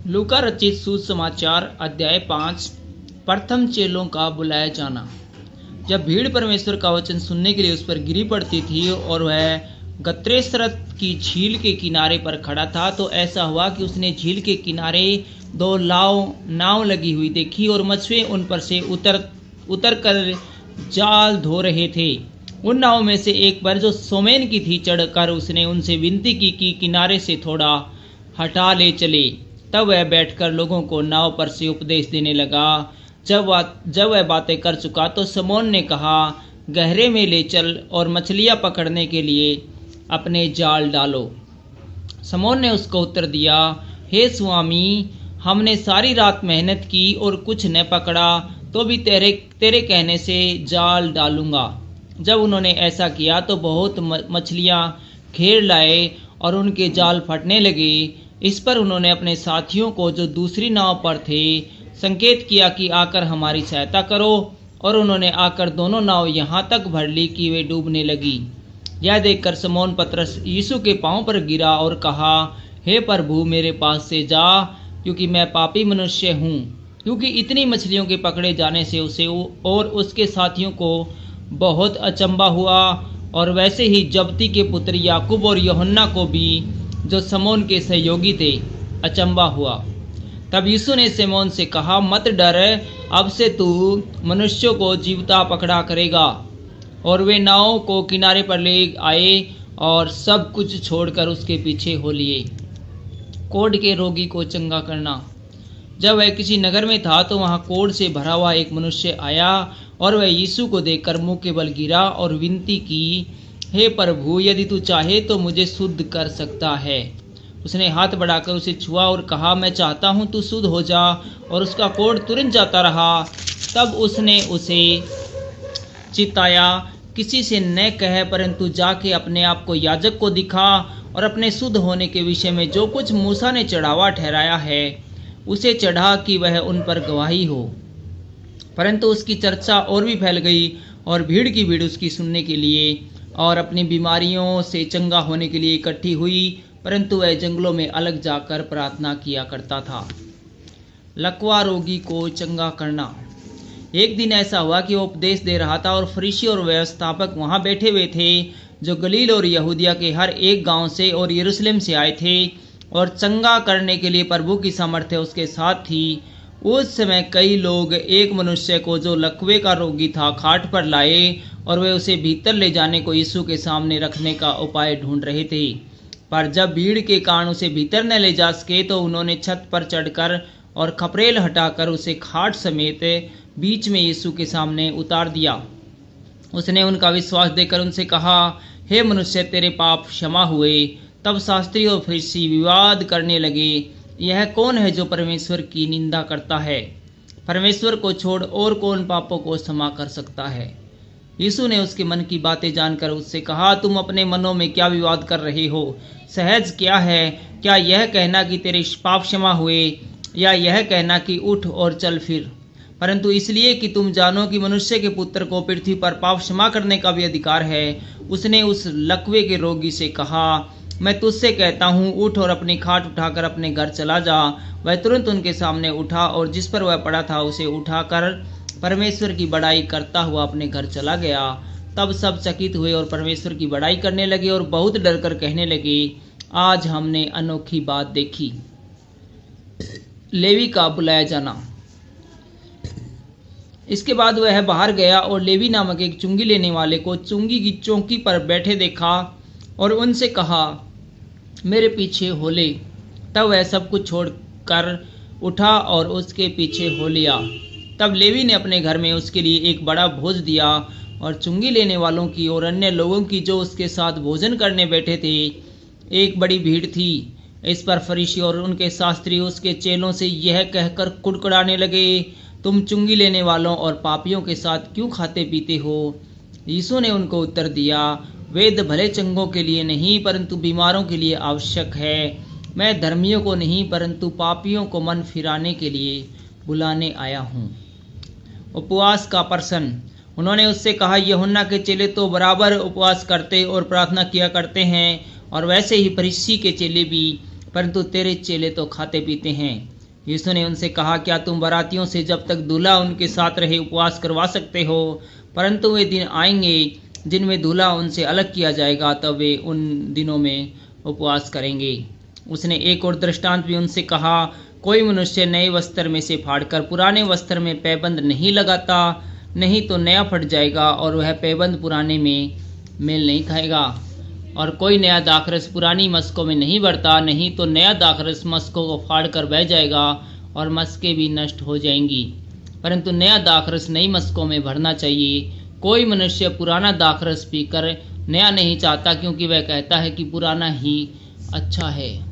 लूका रचित सुसमाचार अध्याय 5। प्रथम चेलों का बुलाया जाना। जब भीड़ परमेश्वर का वचन सुनने के लिए उस पर गिरी पड़ती थी और वह गत्रेसरत की झील के किनारे पर खड़ा था, तो ऐसा हुआ कि उसने झील के किनारे दो नाव लगी हुई देखी और मछुए उन पर से उतर कर जाल धो रहे थे। उन नाव में से एक पर, जो सोमेन की थी, चढ़कर उसने उनसे विनती की कि किनारे से थोड़ा हटा ले चले। तब वह बैठकर लोगों को नाव पर से उपदेश देने लगा। जब वह बातें कर चुका तो शमौन ने कहा, गहरे में ले चल और मछलियां पकड़ने के लिए अपने जाल डालो। शमौन ने उसको उत्तर दिया, हे स्वामी, हमने सारी रात मेहनत की और कुछ न पकड़ा, तो भी तेरे कहने से जाल डालूंगा। जब उन्होंने ऐसा किया तो बहुत मछलियां घेर लाए और उनके जाल फटने लगे। इस पर उन्होंने अपने साथियों को, जो दूसरी नाव पर थे, संकेत किया कि आकर हमारी सहायता करो, और उन्होंने आकर दोनों नाव यहाँ तक भर ली कि वे डूबने लगी। यह देखकर शमौन पतरस यीशु के पांव पर गिरा और कहा, हे प्रभु, मेरे पास से जा, क्योंकि मैं पापी मनुष्य हूँ। क्योंकि इतनी मछलियों के पकड़े जाने से उसे और उसके साथियों को बहुत अचंभा हुआ, और वैसे ही जब्ती के पुत्र याकूब और यूहन्ना को भी, जो शमौन के सहयोगी थे, अचंभा हुआ। तब यीशु ने शमौन से कहा, मत डर, अब से तू मनुष्यों को जीवता पकड़ा करेगा। और वे नाव को किनारे पर ले आए और सब कुछ छोड़कर उसके पीछे हो लिए। कोढ़ के रोगी को चंगा करना। जब वह किसी नगर में था तो वहाँ कोढ़ से भरा हुआ एक मनुष्य आया, और वह यीशु को देखकर मुंह के बल गिरा और विनती की, हे प्रभु, यदि तू चाहे तो मुझे शुद्ध कर सकता है। उसने हाथ बढ़ाकर उसे छुआ और कहा, मैं चाहता हूँ, तू शुद्ध हो जा। और उसका कोढ़ तुरंत जाता रहा। तब उसने उसे चिताया, किसी से न कह, परंतु जाके अपने आप को याजक को दिखा और अपने शुद्ध होने के विषय में जो कुछ मूसा ने चढ़ावा ठहराया है उसे चढ़ा, कि वह उन पर गवाही हो। परंतु उसकी चर्चा और भी फैल गई, और भीड़ की भीड़ उसकी सुनने के लिए और अपनी बीमारियों से चंगा होने के लिए इकट्ठी हुई, परंतु वह जंगलों में अलग जाकर प्रार्थना किया करता था। लकवा रोगी को चंगा करना। एक दिन ऐसा हुआ कि वो उपदेश दे रहा था, और फरीसी और व्यवस्थापक वहाँ बैठे हुए थे, जो गलील और यहूदिया के हर एक गांव से और यरूशलेम से आए थे, और चंगा करने के लिए प्रभु की सामर्थ्य उसके साथ थी। उस समय कई लोग एक मनुष्य को, जो लकवे का रोगी था, खाट पर लाए, और वे उसे भीतर ले जाने को यीशु के सामने रखने का उपाय ढूंढ रहे थे। पर जब भीड़ के कारण उसे भीतर न ले जा सके, तो उन्होंने छत पर चढ़कर और खपरेल हटाकर उसे खाट समेत बीच में यीशु के सामने उतार दिया। उसने उनका विश्वास देखकर उनसे कहा, हे मनुष्य, तेरे पाप क्षमा हुए। तब शास्त्री और फरीसी विवाद करने लगे, यह कौन है जो परमेश्वर की निंदा करता है? परमेश्वर को छोड़ और कौन पापों को क्षमा कर सकता है? यीशु ने उसके मन की बातें जानकर उससे कहा, तुम अपने मनों में क्या विवाद कर रहे हो? सहज क्या है? क्या यह कहना कि तेरे पाप क्षमा हुए, या यह कहना कि उठ और चल फिर? परंतु इसलिए कि तुम जानो कि मनुष्य के पुत्र को पृथ्वी पर पाप क्षमा करने का भी अधिकार है। उसने उस लकवे के रोगी से कहा, मैं तुझसे कहता हूँ, उठ और अपनी खाट उठाकर अपने घर चला जा। वह तुरंत उनके सामने उठा, और जिस पर वह पड़ा था उसे उठाकर परमेश्वर की बड़ाई करता हुआ अपने घर चला गया। तब सब चकित हुए और परमेश्वर की बड़ाई करने लगे, और बहुत डरकर कहने लगे, आज हमने अनोखी बात देखी। लेवी का बुलाया जाना। इसके बाद वह बाहर गया और लेवी नामक एक चुंगी लेने वाले को चुंगी की चौकी पर बैठे देखा, और उनसे कहा, मेरे पीछे हो ले। तब वह सब कुछ छोड़कर उठा और उसके पीछे हो लिया। तब लेवी ने अपने घर में उसके लिए एक बड़ा भोज दिया, और चुंगी लेने वालों की और अन्य लोगों की, जो उसके साथ भोजन करने बैठे थे, एक बड़ी भीड़ थी। इस पर फरीसी और उनके शास्त्री उसके चेलों से यह कहकर कुड़कुड़ाने लगे, तुम चुंगी लेने वालों और पापियों के साथ क्यों खाते पीते हो? यीशु ने उनको उत्तर दिया, वेद भले चंगों के लिए नहीं, परंतु बीमारों के लिए आवश्यक है। मैं धर्मियों को नहीं, परंतु पापियों को मन फिराने के लिए बुलाने आया हूँ। उपवास का प्रश्न। उन्होंने उससे कहा, यूहन्ना के चेले तो बराबर उपवास करते और प्रार्थना किया करते हैं, और वैसे ही फरीसी के चेले भी, परंतु तेरे चेले तो खाते पीते हैं। यीशु ने उनसे कहा, क्या तुम बारातियों से जब तक दूल्हा उनके साथ रहे उपवास करवा सकते हो? परंतु वे दिन आएंगे जिनमें दूल्हा उनसे अलग किया जाएगा, तब वे उन दिनों में उपवास करेंगे। उसने एक और दृष्टांत भी उनसे कहा, कोई मनुष्य नए वस्त्र में से फाड़कर पुराने वस्त्र में पैबंद नहीं लगाता, नहीं तो नया फट जाएगा और वह पैबंद पुराने में मेल नहीं खाएगा। और कोई नया दाखरस पुरानी मस्कों में नहीं भरता, नहीं तो नया दाखरस मस्कों को फाड़ कर बह जाएगा और मस्कें भी नष्ट हो जाएंगी। परंतु नया दाखरस नई मस्कों में भरना चाहिए। कोई मनुष्य पुराना दाखरस पीकर नया नहीं चाहता, क्योंकि वह कहता है कि पुराना ही अच्छा है।